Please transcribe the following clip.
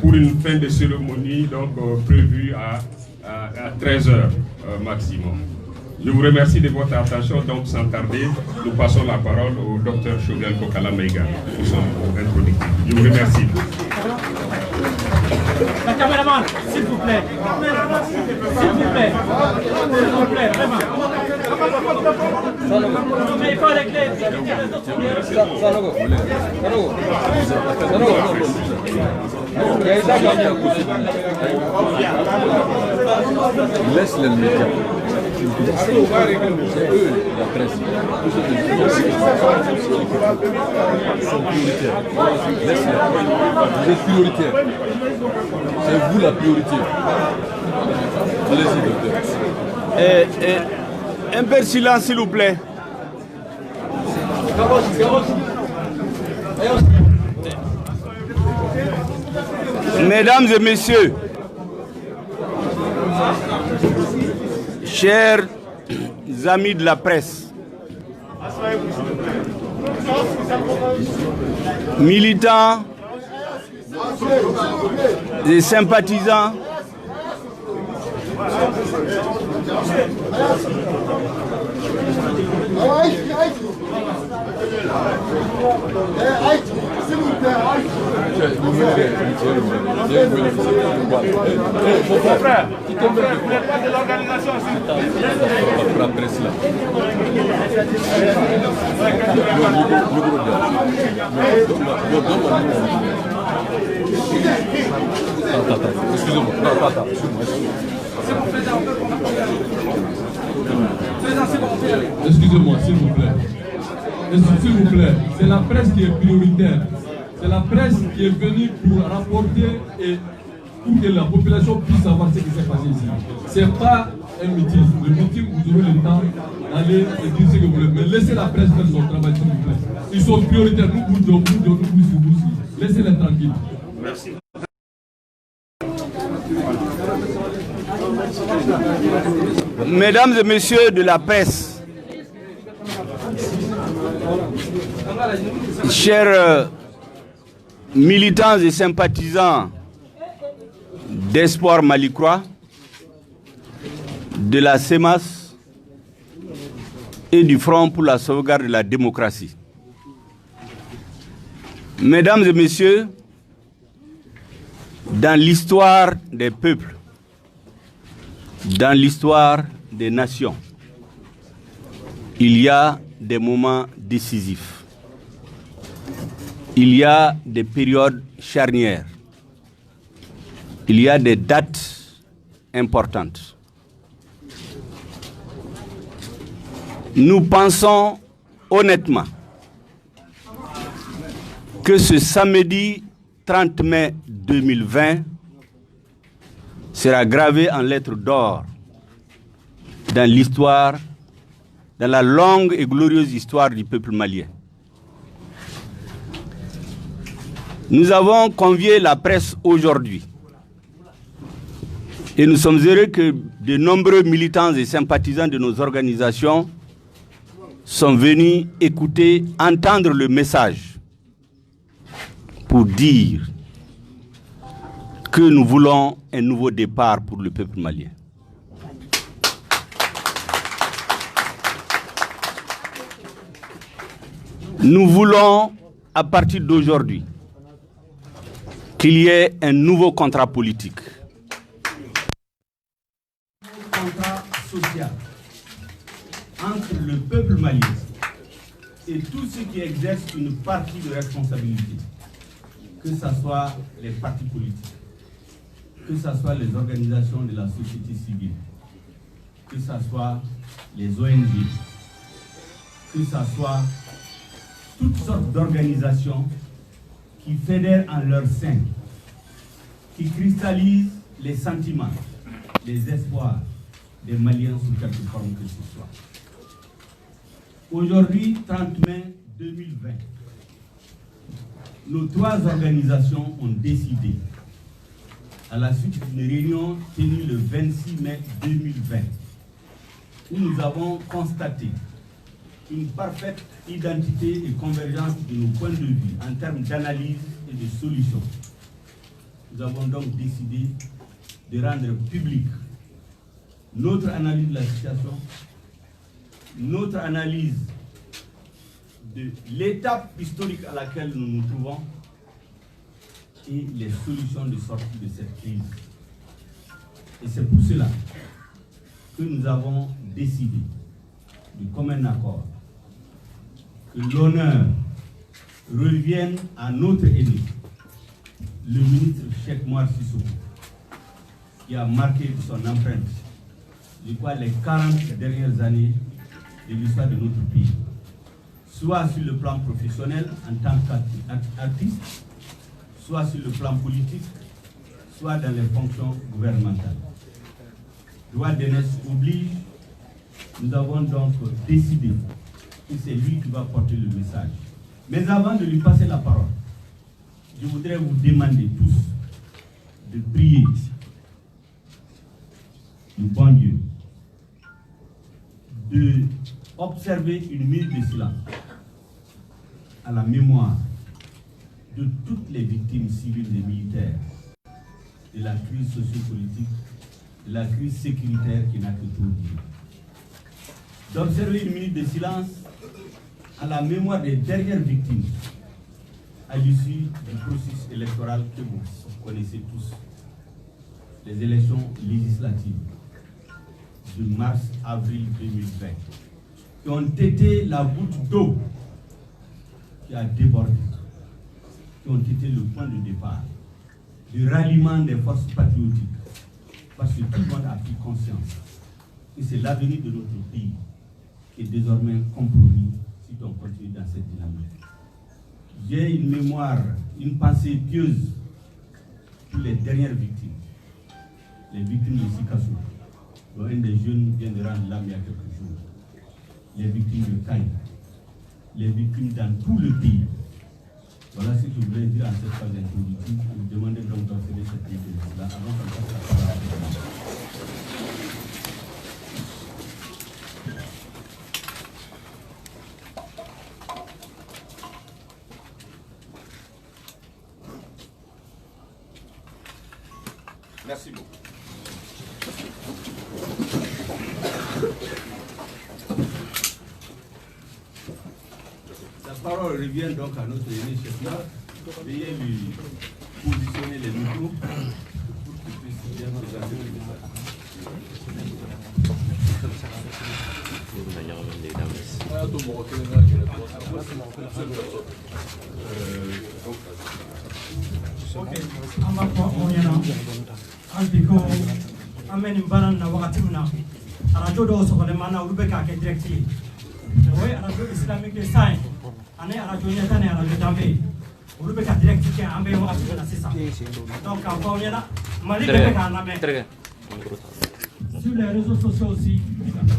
pour une fin de cérémonie donc prévue à 13 h maximum. Je vous remercie de votre attention. Donc, sans tarder, nous passons la parole au Dr Choguel Kokala Maïga pour son introductif. Je vous remercie. La caméraman, s'il vous plaît. S'il vous plaît. S'il vous plaît, vraiment. Non, mais il faut les clés. Laisse les médias. C'est eux, la presse. Ils sont prioritaires. Laisse-les. Vous êtes prioritaires. C'est vous la priorité. Allez-y, docteur. Un peu de silence, s'il vous plaît. Mesdames et messieurs, chers amis de la presse, militants et sympathisants, Mon frère, vous n'êtes pas de l'organisation. La presse là. Excusez-moi. Excusez-moi, s'il vous plaît. S'il vous plaît, c'est la presse qui est prioritaire. C'est la presse qui est venue pour rapporter et pour que la population puisse savoir ce qui s'est passé ici. Ce n'est pas un meeting. Le meeting, vous aurez le temps d'aller et dire ce que vous voulez. Mais laissez la presse faire son travail, s'il vous plaît. Ils sont prioritaires. Nous bougeons. Laissez-les tranquilles. Merci. mesdames et messieurs de la presse, chers militants et sympathisants d'Espoir Malicroix, de la CEMAS et du Front pour la sauvegarde de la démocratie. Mesdames et messieurs, dans l'histoire des peuples, dans l'histoire des nations, il y a des moments décisifs. Il y a des périodes charnières. Il y a des dates importantes. Nous pensons honnêtement que ce samedi 30 mai 2020 sera gravé en lettres d'or dans l'histoire, dans la longue et glorieuse histoire du peuple malien. Nous avons convié la presse aujourd'hui et nous sommes heureux que de nombreux militants et sympathisants de nos organisations sont venus écouter, entendre le message pour dire que nous voulons un nouveau départ pour le peuple malien. Nous voulons, à partir d'aujourd'hui, qu'il y ait un nouveau contrat politique. Un contrat social entre le peuple malien et tous ceux qui exercent une partie de responsabilité, que ce soit les partis politiques, que ce soit les organisations de la société civile, que ce soit les ONG, que ce soit toutes sortes d'organisations qui fédèrent en leur sein, qui cristallisent les sentiments, les espoirs des Maliens sous quelque forme que ce soit. Aujourd'hui, 30 mai 2020, nos trois organisations ont décidé, à la suite d'une réunion tenue le 26 mai 2020, où nous avons constaté une parfaite identité et convergence de nos points de vue en termes d'analyse et de solutions, nous avons donc décidé de rendre public notre analyse de la situation, notre analyse de l'étape historique à laquelle nous nous trouvons et les solutions de sortie de cette crise. Et c'est pour cela que nous avons décidé, de commun accord, que l'honneur revienne à notre aîné, le ministre Cheikh Oumar Sissoko, qui a marqué de son empreinte, je crois, les 40 dernières années de l'histoire de notre pays, soit sur le plan professionnel en tant qu'artiste, soit sur le plan politique, soit dans les fonctions gouvernementales. Loi d'aînesse oblige, nous avons donc décidé que c'est lui qui va porter le message. Mais avant de lui passer la parole, je voudrais vous demander tous de prier le bon Dieu, d'observer une minute de silence à la mémoire de toutes les victimes civiles et militaires de la crise sociopolitique, de la crise sécuritaire qui n'a que trop dit. D'observer une minute de silence à la mémoire des dernières victimes à l'issue du processus électoral que vous connaissez tous, les élections législatives de mars-avril 2020, qui ont été la goutte d'eau qui a débordé, qui ont été le point de départ du ralliement des forces patriotiques, parce que tout le monde a pris conscience que c'est l'avenir de notre pays qui est désormais compromis si on continue dans cette dynamique. J'ai une mémoire, une pensée pieuse pour les dernières victimes, les victimes de Sikasso, dont un des jeunes vient de rendre l'âme il y a quelques jours, les victimes de Caille, les victimes dans tout le pays. Voilà ce que je voulais dire en cette phase introductive. Je vous demande donc d'observer cette vidéo-là avant qu'on passe la parole à la Merci beaucoup. La parole revient donc à notre aîné chef-là. Veuillez lui positionner les micros pour qu'il puisse bien présenter le message. radio do so le mana ulu be ka ke direct yi we radio islamic sign ane radio nya tane radio tambe ulu be ka direct ke ambe wa asu na sisa donc ka ko yana mali be ka na me sur les réseaux sociaux aussi